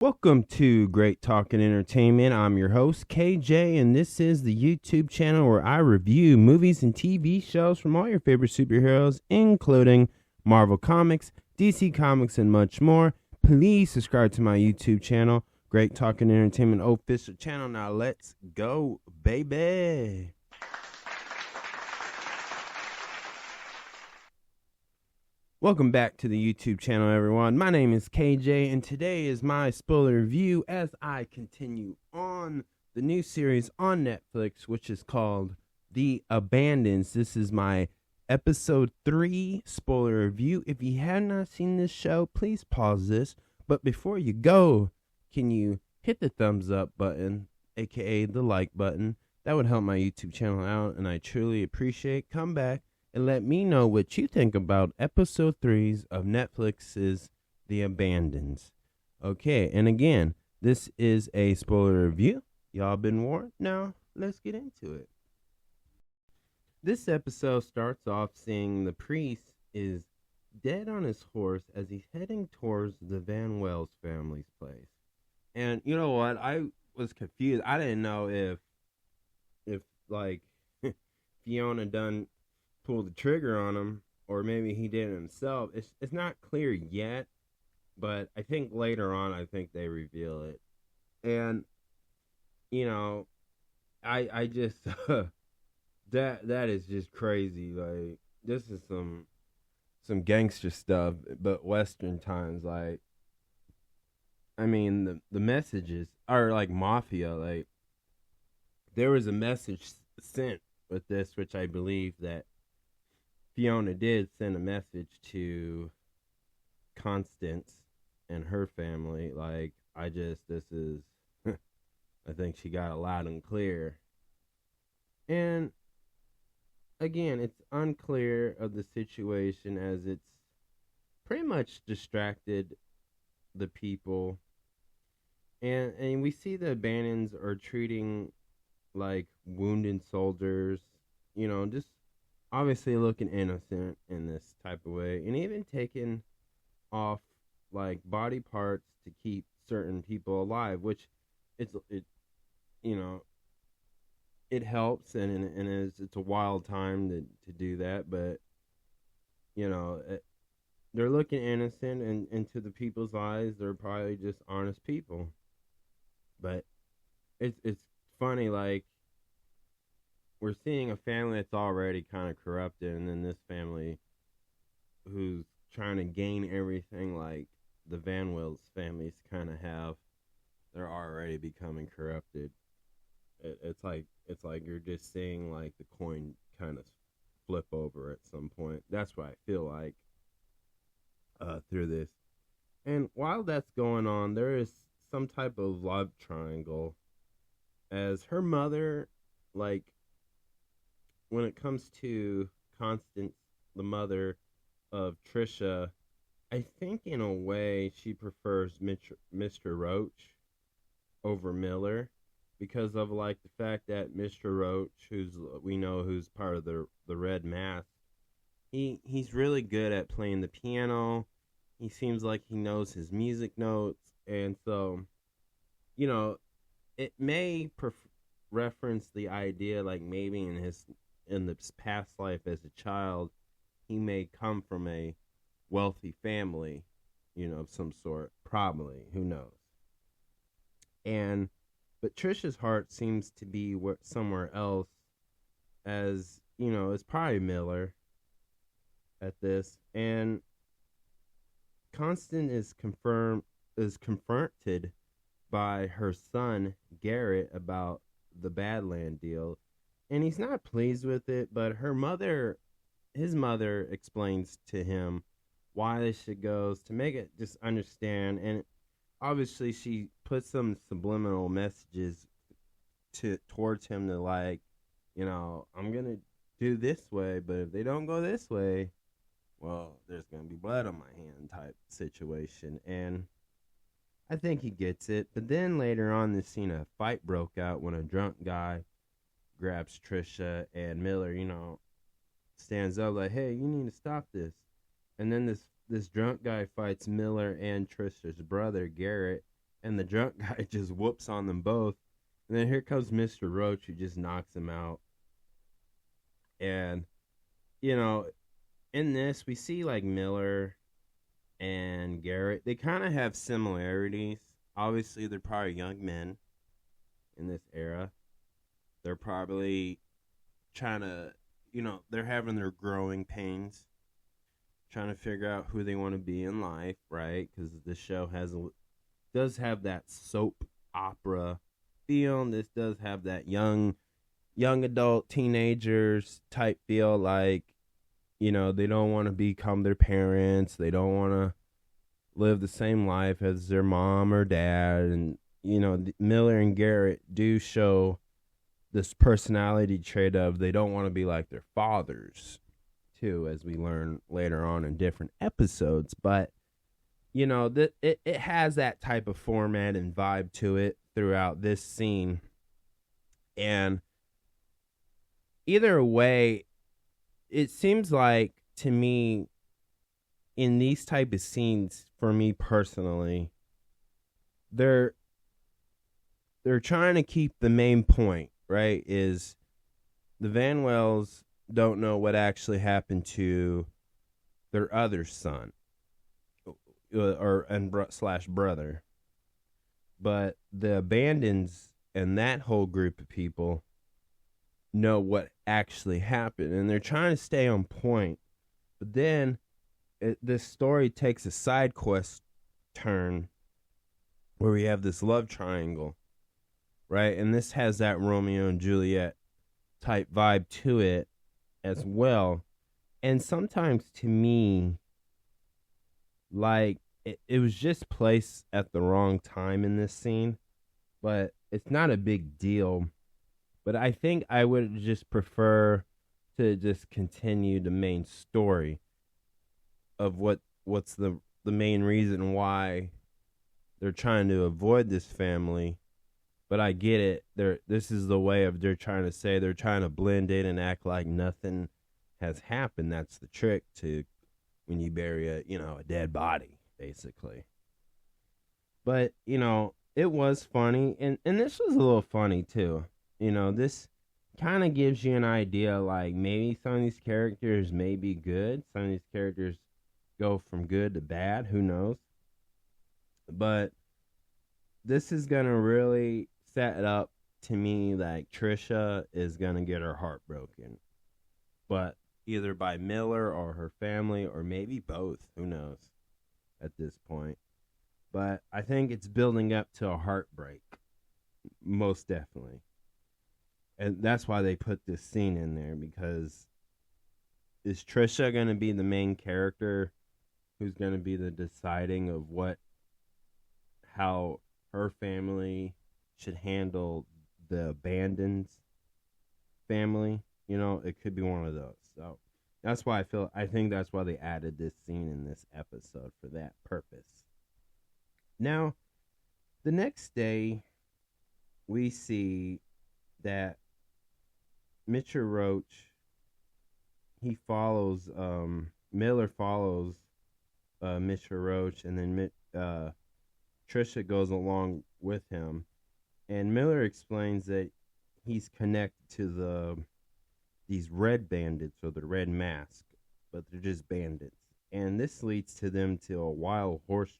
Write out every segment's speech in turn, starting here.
Welcome to Great Talking Entertainment. I'm your host, KJ, and this is the YouTube channel where I review movies and TV shows from all your favorite superheroes, including Marvel Comics, DC Comics, and much more. Please subscribe to my YouTube channel, Great Talking Entertainment official channel. Now let's go, baby. Welcome back to the YouTube channel, everyone. My name is KJ, and today is my spoiler review as I continue on the new series on Netflix, which is called The Abandons. This is my episode 3 spoiler review. If you have not seen this show, please pause this. But before you go, can you hit the thumbs up button, aka the like button? That would help my YouTube channel out, and I truly appreciate it. Come back and let me know what you think about episode 3 of Netflix's The Abandons. Okay, and again, this is a spoiler review. Y'all been warned? Now, let's get into it. This episode starts off seeing the priest is dead on his horse as he's heading towards the Van Wells family's place. And you know what? I was confused. I didn't know if like, Fiona done pull the trigger on him, or maybe he did it himself. It's not clear yet, but I think later on, I think they reveal it. And you know, I just that is just crazy. Like, this is some gangster stuff, but Western times. Like, I mean, the messages are like mafia. Like, there was a message sent with this, which I believe that Fiona did send a message to Constance and her family. Like, this is, I think she got it loud and clear. And again, it's unclear of the situation as it's pretty much distracted the people. And we see the Abandons are treating like wounded soldiers, just obviously looking innocent in this type of way, and even taking off like body parts to keep certain people alive, which it helps, and it's a wild time to do that, but they're looking innocent, and to the people's eyes, they're probably just honest people. But it's funny, like, we're seeing a family that's already kind of corrupted, and then this family who's trying to gain everything like the Van Wills families kind of have, they're already becoming corrupted. It's like you're just seeing like the coin kind of flip over at some point. That's what I feel like through this. And while that's going on, there is some type of love triangle, as her mother, like, when it comes to Constance, the mother of Trisha, I think in a way she prefers Mr. Roach over Miller, because of like the fact that Mr. Roach, who's part of the Red Mask, he's really good at playing the piano. He seems like he knows his music notes, and so it may reference the idea like maybe in the past life as a child, he may come from a wealthy family, of some sort, probably, who knows. But Trisha's heart seems to be somewhere else, as it's probably Miller at this. And Constance is confronted by her son Garrett about the Badland deal, and he's not pleased with it, but his mother explains to him why this shit goes, to make it just understand. And obviously she puts some subliminal messages towards him to, like, I'm gonna do this way, but if they don't go this way, well, there's gonna be blood on my hand type situation. And I think he gets it. But then later on in the scene, a fight broke out when a drunk guy grabs Trisha, and Miller, stands up like, hey, you need to stop this. And then this drunk guy fights Miller and Trisha's brother, Garrett, and the drunk guy just whoops on them both. And then here comes Mr. Roach, who just knocks him out. And, you know, in this, we see like Miller and Garrett. They kind of have similarities. Obviously, they're probably young men in this era. They're probably trying to, they're having their growing pains, trying to figure out who they want to be in life, right? Because the show does have that soap opera feel. This does have that young adult teenagers type feel, like, they don't want to become their parents. They don't want to live the same life as their mom or dad. And, Miller and Garrett do show this personality trait of they don't want to be like their fathers, too, as we learn later on in different episodes. But, it has that type of format and vibe to it throughout this scene. And either way, it seems like to me in these type of scenes, for me personally, they're trying to keep the main point, right? Is the Van Wells don't know what actually happened to their other son slash brother, but the Abandons and that whole group of people know what actually happened, and they're trying to stay on point. But then this story takes a side quest turn where we have this love triangle, right? And this has that Romeo and Juliet type vibe to it as well. And sometimes to me, like, it was just placed at the wrong time in this scene, but it's not a big deal. But I think I would just prefer to just continue the main story of what's the main reason why they're trying to avoid this family. But I get it. This is the way of they're trying to say they're trying to blend in and act like nothing has happened. That's the trick to when you bury a dead body, basically. But, it was funny, and this was a little funny too. This kind of gives you an idea, like maybe some of these characters may be good. Some of these characters go from good to bad. Who knows? But this is going to really set it up to me like Trisha is going to get her heart broken. But either by Miller or her family, or maybe both. Who knows at this point? But I think it's building up to a heartbreak. Most definitely. And that's why they put this scene in there, because is Trisha going to be the main character who's going to be the deciding of how her family should handle the abandoned family? It could be one of those. So that's why I think that's why they added this scene in this episode, for that purpose. Now, the next day, we see that Mr. Roach, Miller follows Mr. Roach, and then Trisha goes along with him. And Miller explains that he's connected to these red bandits, or the Red Mask, but they're just bandits. And this leads to them to a wild horse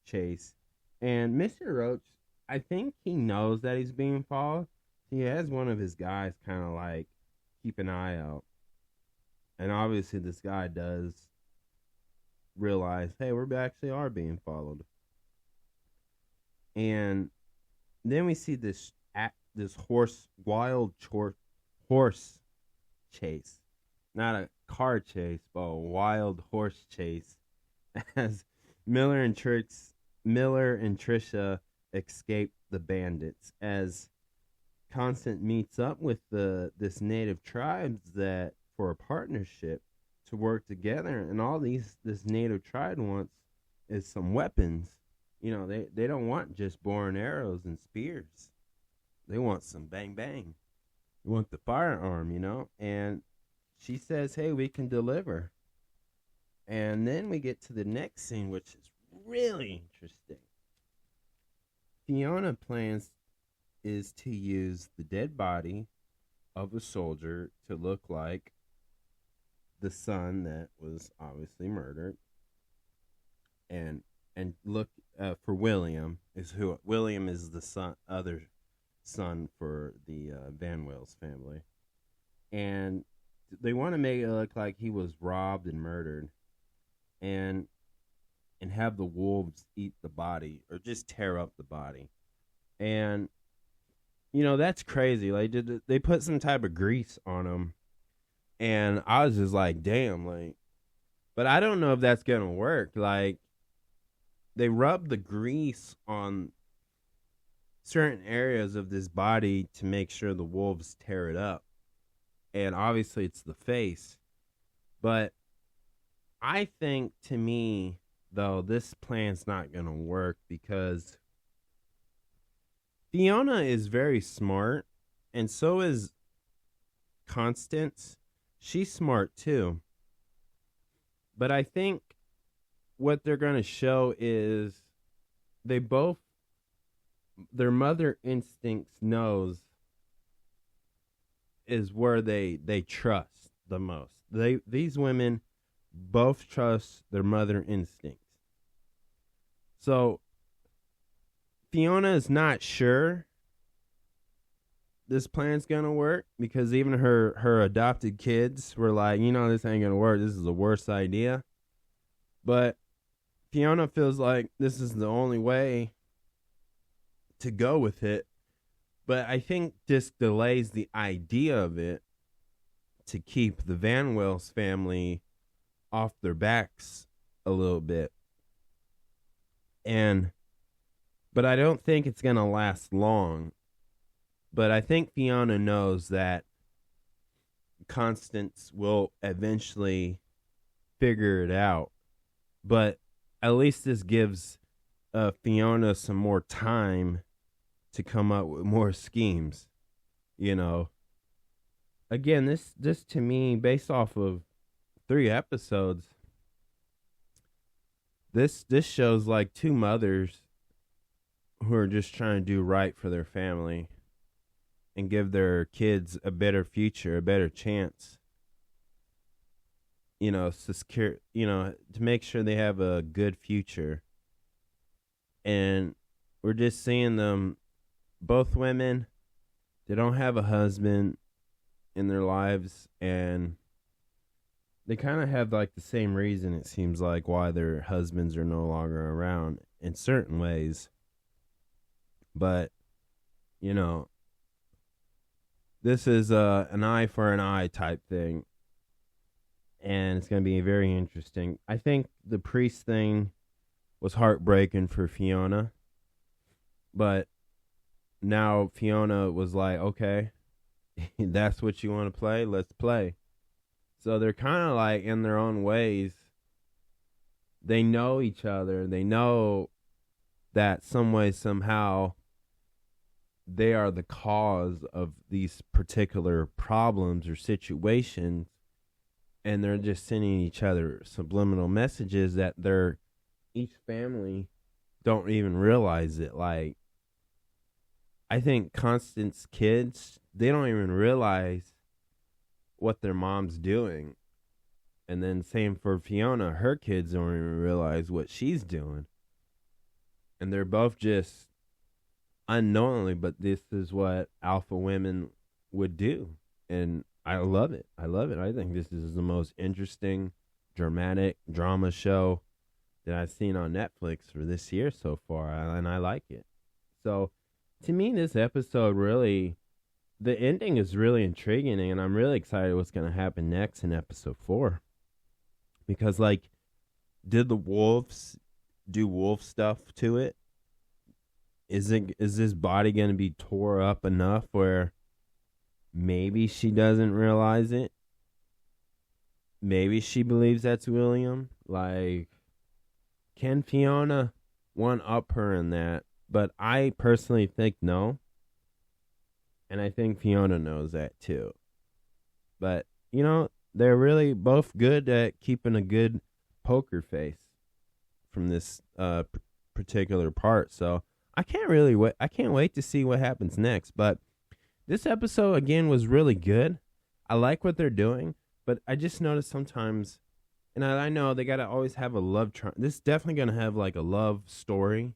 chase. And Mr. Roach, I think he knows that he's being followed. He has one of his guys kind of like keep an eye out. And obviously this guy does realize, hey, we actually are being followed. And then we see this wild horse chase. Not a car chase, but a wild horse chase, as Miller and Trisha escape the bandits, as Constant meets up with this native tribes that for a partnership to work together, and all this native tribe wants is some weapons. They don't want just bow and arrows and spears. They want some bang bang. They want the firearm, and she says, hey, we can deliver. And then we get to the next scene, which is really interesting. Fiona plans is to use the dead body of a soldier to look like the son that was obviously murdered, and look for William is who William is the other son for the Van Wills family, and they want to make it look like he was robbed and murdered, and have the wolves eat the body or just tear up the body, and that's crazy. Like, did they put some type of grease on him? And I was just like, damn, like, but I don't know if that's gonna work. Like, they rub the grease on certain areas of this body to make sure the wolves tear it up. And obviously it's the face. But I think, to me, though, this plan's not gonna work because Fiona is very smart, and so is Constance. She's smart too. But I think what they're going to show is their mother instincts knows is where they trust the most. These women both trust their mother instincts. So Fiona is not sure this plan's gonna work because even her adopted kids were like, this ain't gonna work. This is the worst idea. But Fiona feels like this is the only way to go with it. But I think this delays the idea of it to keep the Van Wills family off their backs a little bit. But I don't think it's gonna last long. But I think Fiona knows that Constance will eventually figure it out. But at least this gives Fiona some more time to come up with more schemes. Again, this to me, based off of 3 episodes, this shows like 2 mothers who are just trying to do right for their family and give their kids a better future, a better chance. Secure, to make sure they have a good future. And we're just seeing them, both women, they don't have a husband in their lives, and they kind of have like the same reason, it seems like, why their husbands are no longer around in certain ways. But, this is an eye for an eye type thing. And it's going to be very interesting. I think the priest thing was heartbreaking for Fiona. But now Fiona was like, okay, that's what you want to play? Let's play. So they're kind of like, in their own ways, they know each other. They know that some way, somehow, they are the cause of these particular problems or situations, and they're just sending each other subliminal messages that each family don't even realize it. Like, I think Constance's kids, they don't even realize what their mom's doing. And then same for Fiona, her kids don't even realize what she's doing. And they're both just unknowingly, but this is what alpha women would do. And I love it. I think this is the most interesting, dramatic drama show that I've seen on Netflix for this year so far, and I like it. So, to me, this episode really, the ending is really intriguing, and I'm really excited what's going to happen next in episode 4. Because, like, did the wolves do wolf stuff to it? Is this body going to be tore up enough where maybe she doesn't realize it? Maybe she believes that's William. Like, can Fiona one-up her in that? But I personally think no. And I think Fiona knows that too. But, they're really both good at keeping a good poker face from this particular part. So I can't really wait. I can't wait to see what happens next. But this episode again was really good. I like what they're doing, but I just noticed sometimes, and I know they gotta always have a love This is definitely gonna have like a love story,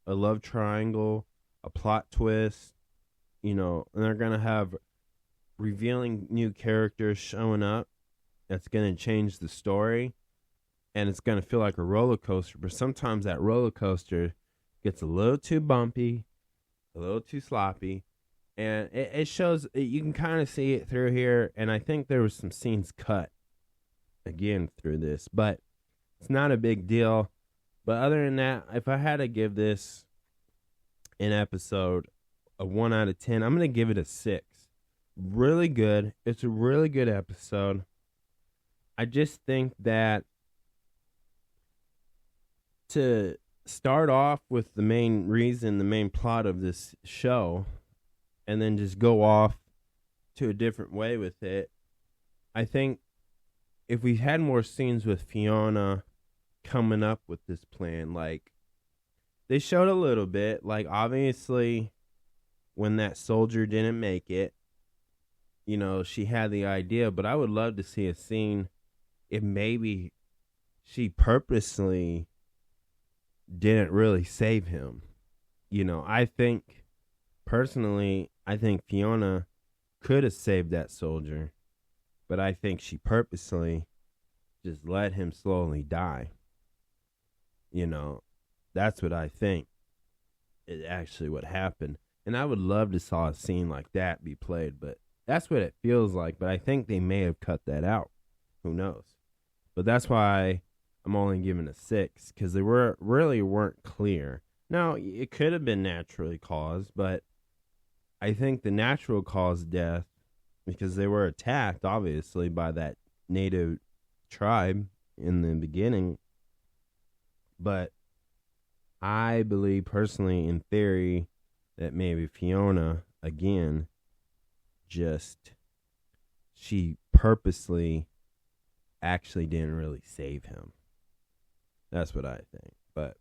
a love triangle, a plot twist, and they're gonna have revealing new characters showing up. That's gonna change the story, and it's gonna feel like a roller coaster. But sometimes that roller coaster gets a little too bumpy, a little too sloppy, and it shows. You can kind of see it through here, and I think there was some scenes cut again through this, but it's not a big deal. But other than that, if I had to give this an episode a 1 out of 10, I'm gonna give it a 6. Really good. It's a really good episode. I just think that to start off with the main plot of this show, and then just go off to a different way with it, I think if we had more scenes with Fiona coming up with this plan, like they showed a little bit, like obviously when that soldier didn't make it, she had the idea, but I would love to see a scene if maybe she purposely didn't really save him. I think Fiona could have saved that soldier, but I think she purposely just let him slowly die. That's what I think is actually what happened. And I would love to saw a scene like that be played, but that's what it feels like. But I think they may have cut that out. Who knows? But that's why I'm only giving a 6, because they weren't clear. Now, it could have been naturally caused, but I think the natural cause death, because they were attacked, obviously, by that native tribe in the beginning. But I believe personally, in theory, that maybe Fiona, again, she purposely actually didn't really save him. That's what I think. But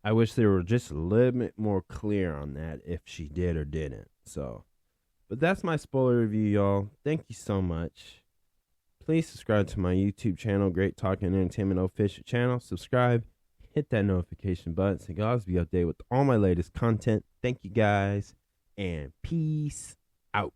I wish they were just a little bit more clear on that, if she did or didn't. But that's my spoiler review, y'all. Thank you so much. Please subscribe to my YouTube channel, Great Talking Entertainment Official channel. Subscribe, hit that notification button so you guys be updated with all my latest content. Thank you guys, and peace out.